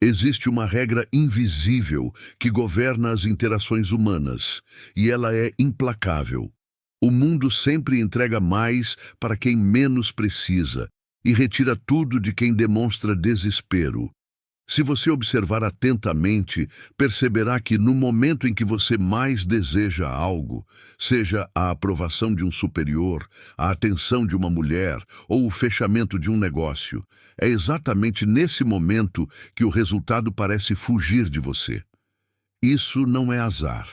Existe uma regra invisível que governa as interações humanas, e ela é implacável. O mundo sempre entrega mais para quem menos precisa e retira tudo de quem demonstra desespero. Se você observar atentamente, perceberá que no momento em que você mais deseja algo, seja a aprovação de um superior, a atenção de uma mulher ou o fechamento de um negócio, é exatamente nesse momento que o resultado parece fugir de você. Isso não é azar,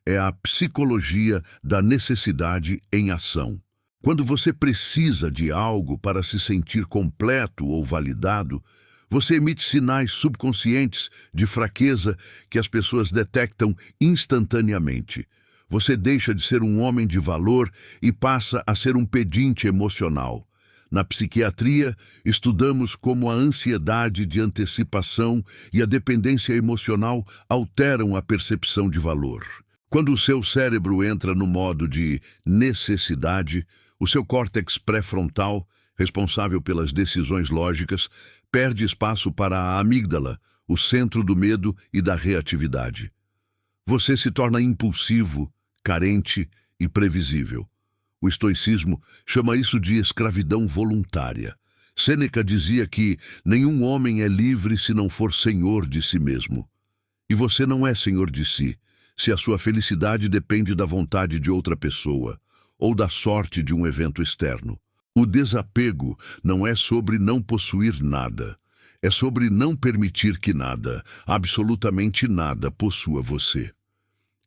é a psicologia da necessidade em ação. Quando você precisa de algo para se sentir completo ou validado, você emite sinais subconscientes de fraqueza que as pessoas detectam instantaneamente. Você deixa de ser um homem de valor e passa a ser um pedinte emocional. Na psiquiatria, estudamos como a ansiedade de antecipação e a dependência emocional alteram a percepção de valor. Quando o seu cérebro entra no modo de necessidade, o seu córtex pré-frontal, responsável pelas decisões lógicas, perde espaço para a amígdala, o centro do medo e da reatividade. Você se torna impulsivo, carente e previsível. O estoicismo chama isso de escravidão voluntária. Sêneca dizia que nenhum homem é livre se não for senhor de si mesmo. E você não é senhor de si, se a sua felicidade depende da vontade de outra pessoa ou da sorte de um evento externo. O desapego não é sobre não possuir nada. É sobre não permitir que nada, absolutamente nada, possua você.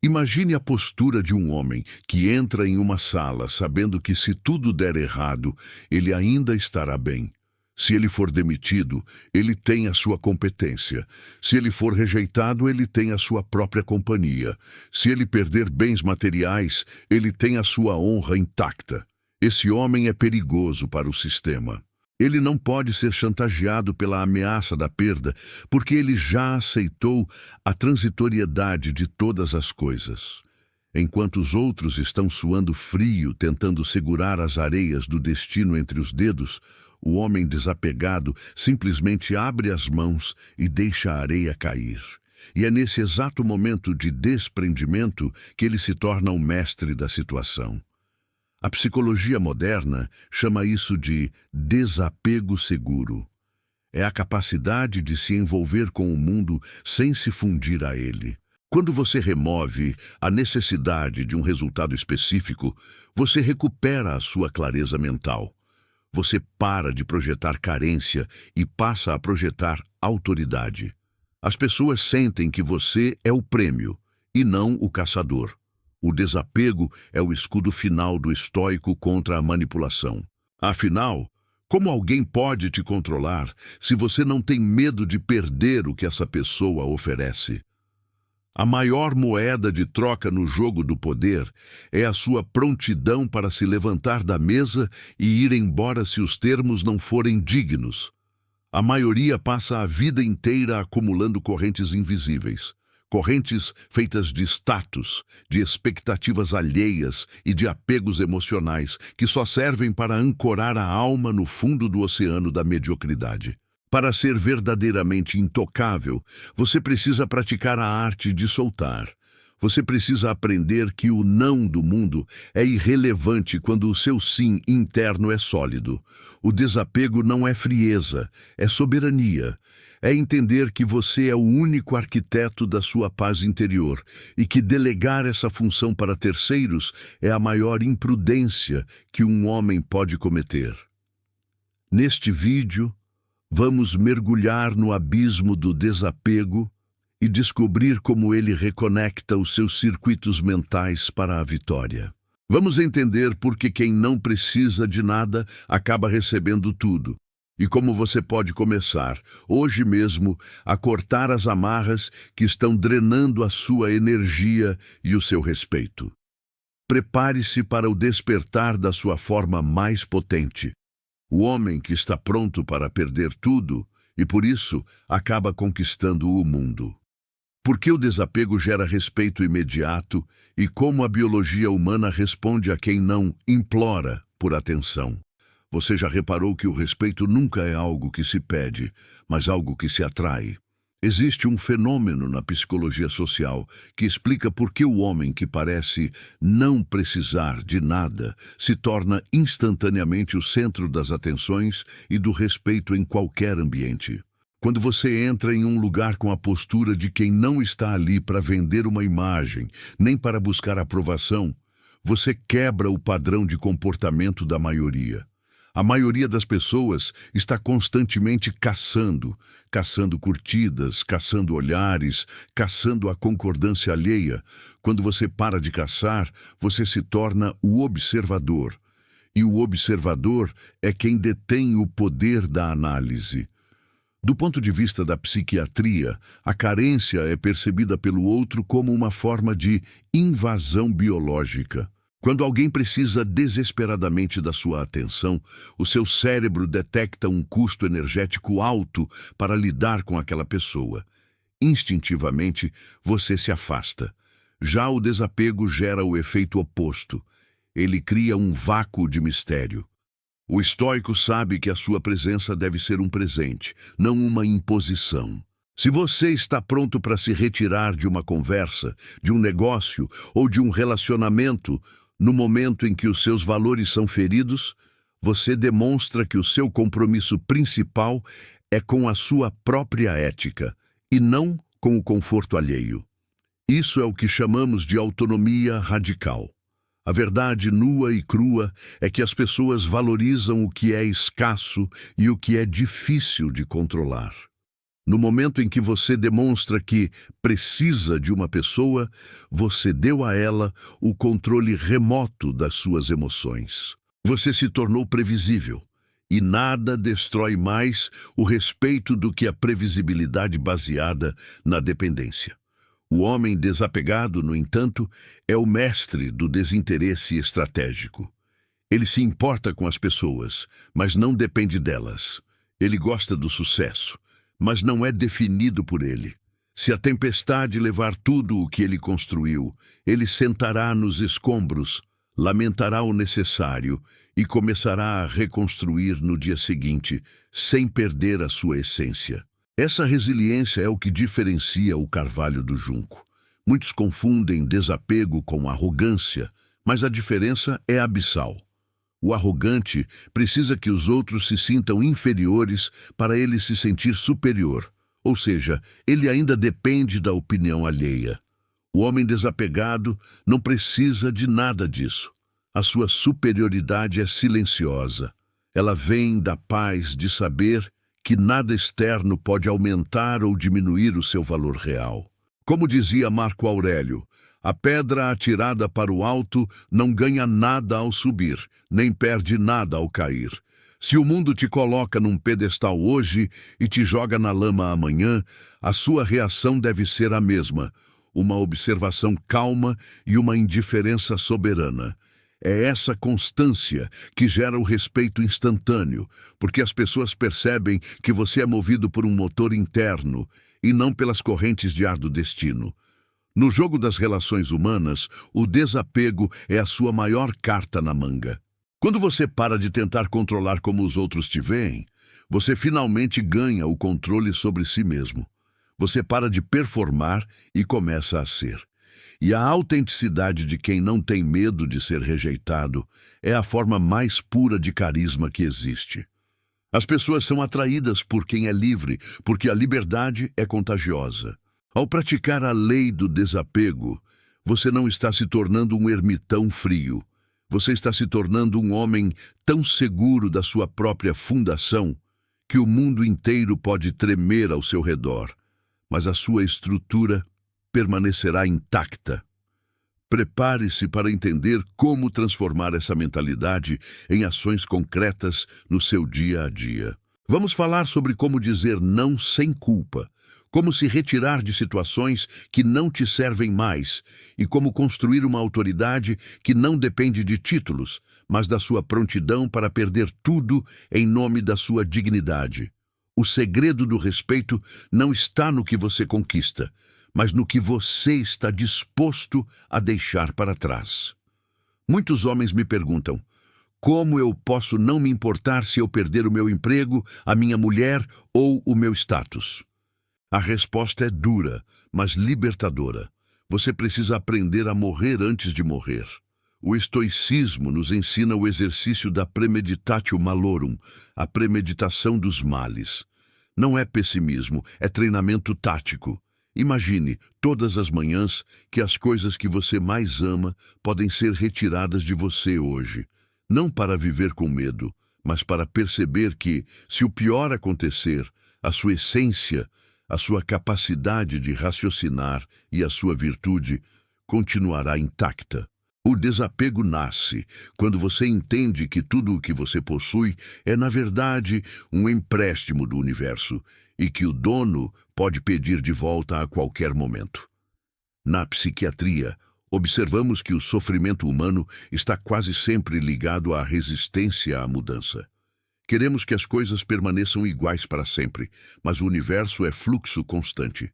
Imagine a postura de um homem que entra em uma sala sabendo que se tudo der errado, ele ainda estará bem. Se ele for demitido, ele tem a sua competência. Se ele for rejeitado, ele tem a sua própria companhia. Se ele perder bens materiais, ele tem a sua honra intacta. Esse homem é perigoso para o sistema. Ele não pode ser chantageado pela ameaça da perda, porque ele já aceitou a transitoriedade de todas as coisas. Enquanto os outros estão suando frio, tentando segurar as areias do destino entre os dedos, o homem desapegado simplesmente abre as mãos e deixa a areia cair. E é nesse exato momento de desprendimento que ele se torna o mestre da situação. A psicologia moderna chama isso de desapego seguro. É a capacidade de se envolver com o mundo sem se fundir a ele. Quando você remove a necessidade de um resultado específico, você recupera a sua clareza mental. Você para de projetar carência e passa a projetar autoridade. As pessoas sentem que você é o prêmio e não o caçador. O desapego é o escudo final do estoico contra a manipulação. Afinal, como alguém pode te controlar se você não tem medo de perder o que essa pessoa oferece? A maior moeda de troca no jogo do poder é a sua prontidão para se levantar da mesa e ir embora se os termos não forem dignos. A maioria passa a vida inteira acumulando correntes invisíveis. Correntes feitas de status, de expectativas alheias e de apegos emocionais que só servem para ancorar a alma no fundo do oceano da mediocridade. Para ser verdadeiramente intocável, você precisa praticar a arte de soltar. Você precisa aprender que o não do mundo é irrelevante quando o seu sim interno é sólido. O desapego não é frieza, é soberania. É entender que você é o único arquiteto da sua paz interior e que delegar essa função para terceiros é a maior imprudência que um homem pode cometer. Neste vídeo, vamos mergulhar no abismo do desapego e descobrir como ele reconecta os seus circuitos mentais para a vitória. Vamos entender por que quem não precisa de nada acaba recebendo tudo. E como você pode começar, hoje mesmo, a cortar as amarras que estão drenando a sua energia e o seu respeito. Prepare-se para o despertar da sua forma mais potente. O homem que está pronto para perder tudo e, por isso, acaba conquistando o mundo. Por que o desapego gera respeito imediato e como a biologia humana responde a quem não implora por atenção? Você já reparou que o respeito nunca é algo que se pede, mas algo que se atrai? Existe um fenômeno na psicologia social que explica por que o homem que parece não precisar de nada se torna instantaneamente o centro das atenções e do respeito em qualquer ambiente. Quando você entra em um lugar com a postura de quem não está ali para vender uma imagem, nem para buscar aprovação, você quebra o padrão de comportamento da maioria. A maioria das pessoas está constantemente caçando curtidas, caçando olhares, caçando a concordância alheia. Quando você para de caçar, você se torna o observador. E o observador é quem detém o poder da análise. Do ponto de vista da psiquiatria, a carência é percebida pelo outro como uma forma de invasão biológica. Quando alguém precisa desesperadamente da sua atenção, o seu cérebro detecta um custo energético alto para lidar com aquela pessoa. Instintivamente, você se afasta. Já o desapego gera o efeito oposto. Ele cria um vácuo de mistério. O estoico sabe que a sua presença deve ser um presente, não uma imposição. Se você está pronto para se retirar de uma conversa, de um negócio ou de um relacionamento, no momento em que os seus valores são feridos, você demonstra que o seu compromisso principal é com a sua própria ética e não com o conforto alheio. Isso é o que chamamos de autonomia radical. A verdade nua e crua é que as pessoas valorizam o que é escasso e o que é difícil de controlar. No momento em que você demonstra que precisa de uma pessoa, você deu a ela o controle remoto das suas emoções. Você se tornou previsível, e nada destrói mais o respeito do que a previsibilidade baseada na dependência. O homem desapegado, no entanto, é o mestre do desinteresse estratégico. Ele se importa com as pessoas, mas não depende delas. Ele gosta do sucesso, mas não é definido por ele. Se a tempestade levar tudo o que ele construiu, ele sentará nos escombros, lamentará o necessário e começará a reconstruir no dia seguinte, sem perder a sua essência. Essa resiliência é o que diferencia o carvalho do junco. Muitos confundem desapego com arrogância, mas a diferença é abissal. O arrogante precisa que os outros se sintam inferiores para ele se sentir superior, ou seja, ele ainda depende da opinião alheia. O homem desapegado não precisa de nada disso. A sua superioridade é silenciosa. Ela vem da paz de saber que nada externo pode aumentar ou diminuir o seu valor real. Como dizia Marco Aurélio, a pedra atirada para o alto não ganha nada ao subir, nem perde nada ao cair. Se o mundo te coloca num pedestal hoje e te joga na lama amanhã, a sua reação deve ser a mesma, uma observação calma e uma indiferença soberana. É essa constância que gera o respeito instantâneo, porque as pessoas percebem que você é movido por um motor interno e não pelas correntes de ar do destino. No jogo das relações humanas, o desapego é a sua maior carta na manga. Quando você para de tentar controlar como os outros te veem, você finalmente ganha o controle sobre si mesmo. Você para de performar e começa a ser. E a autenticidade de quem não tem medo de ser rejeitado é a forma mais pura de carisma que existe. As pessoas são atraídas por quem é livre, porque a liberdade é contagiosa. Ao praticar a lei do desapego, você não está se tornando um ermitão frio. Você está se tornando um homem tão seguro da sua própria fundação que o mundo inteiro pode tremer ao seu redor, mas a sua estrutura permanecerá intacta. Prepare-se para entender como transformar essa mentalidade em ações concretas no seu dia a dia. Vamos falar sobre como dizer não sem culpa, como se retirar de situações que não te servem mais e como construir uma autoridade que não depende de títulos, mas da sua prontidão para perder tudo em nome da sua dignidade. O segredo do respeito não está no que você conquista, mas no que você está disposto a deixar para trás. Muitos homens me perguntam: como eu posso não me importar se eu perder o meu emprego, a minha mulher ou o meu status? A resposta é dura, mas libertadora. Você precisa aprender a morrer antes de morrer. O estoicismo nos ensina o exercício da premeditatio malorum, a premeditação dos males. Não é pessimismo, é treinamento tático. Imagine, todas as manhãs, que as coisas que você mais ama podem ser retiradas de você hoje. Não para viver com medo, mas para perceber que, se o pior acontecer, a sua essência, a sua capacidade de raciocinar e a sua virtude continuará intacta. O desapego nasce quando você entende que tudo o que você possui é, na verdade, um empréstimo do universo e que o dono pode pedir de volta a qualquer momento. Na psiquiatria, observamos que o sofrimento humano está quase sempre ligado à resistência à mudança. Queremos que as coisas permaneçam iguais para sempre, mas o universo é fluxo constante.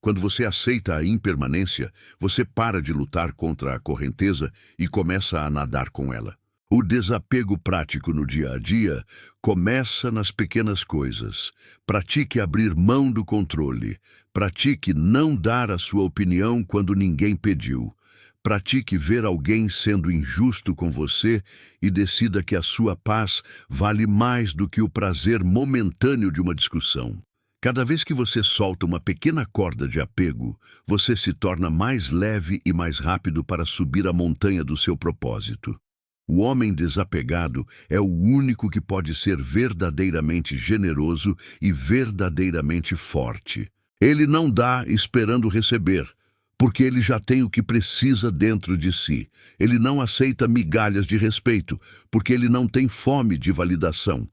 Quando você aceita a impermanência, você para de lutar contra a correnteza e começa a nadar com ela. O desapego prático no dia a dia começa nas pequenas coisas. Pratique abrir mão do controle. Pratique não dar a sua opinião quando ninguém pediu. Pratique ver alguém sendo injusto com você e decida que a sua paz vale mais do que o prazer momentâneo de uma discussão. Cada vez que você solta uma pequena corda de apego, você se torna mais leve e mais rápido para subir a montanha do seu propósito. O homem desapegado é o único que pode ser verdadeiramente generoso e verdadeiramente forte. Ele não dá esperando receber, porque ele já tem o que precisa dentro de si. Ele não aceita migalhas de respeito, porque ele não tem fome de validação.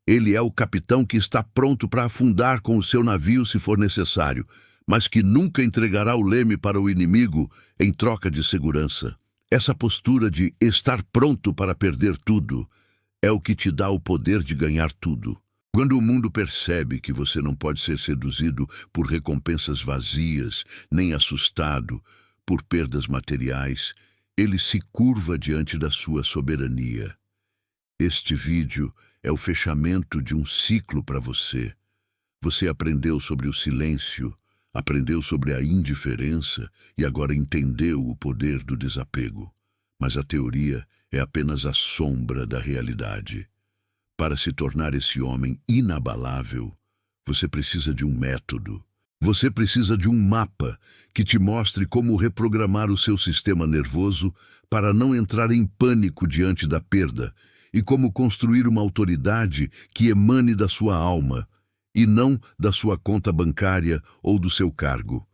Ele é o capitão que está pronto para afundar com o seu navio se for necessário, mas que nunca entregará o leme para o inimigo em troca de segurança. Essa postura de estar pronto para perder tudo é o que te dá o poder de ganhar tudo. Quando o mundo percebe que você não pode ser seduzido por recompensas vazias, nem assustado por perdas materiais, ele se curva diante da sua soberania. Este vídeo é o fechamento de um ciclo para você. Você aprendeu sobre o silêncio, aprendeu sobre a indiferença e agora entendeu o poder do desapego. Mas a teoria é apenas a sombra da realidade. Para se tornar esse homem inabalável, você precisa de um método. Você precisa de um mapa que te mostre como reprogramar o seu sistema nervoso para não entrar em pânico diante da perda e como construir uma autoridade que emane da sua alma e não da sua conta bancária ou do seu cargo.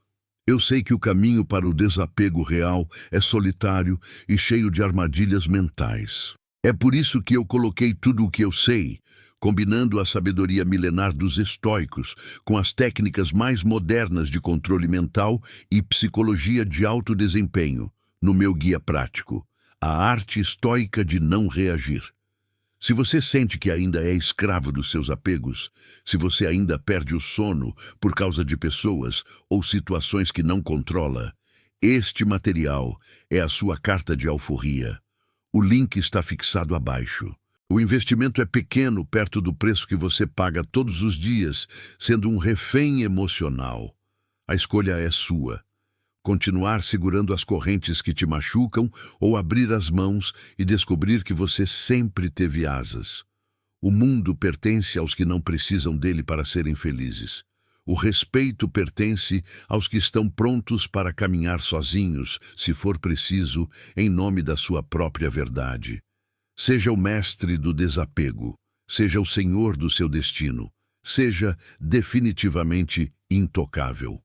Eu sei que o caminho para o desapego real é solitário e cheio de armadilhas mentais. É por isso que eu coloquei tudo o que eu sei, combinando a sabedoria milenar dos estoicos com as técnicas mais modernas de controle mental e psicologia de alto desempenho, no meu guia prático, A Arte Estoica de Não Reagir. Se você sente que ainda é escravo dos seus apegos, se você ainda perde o sono por causa de pessoas ou situações que não controla, este material é a sua carta de alforria. O link está fixado abaixo. O investimento é pequeno perto do preço que você paga todos os dias, sendo um refém emocional. A escolha é sua. Continuar segurando as correntes que te machucam ou abrir as mãos e descobrir que você sempre teve asas. O mundo pertence aos que não precisam dele para serem felizes. O respeito pertence aos que estão prontos para caminhar sozinhos, se for preciso, em nome da sua própria verdade. Seja o mestre do desapego, seja o senhor do seu destino, seja definitivamente intocável.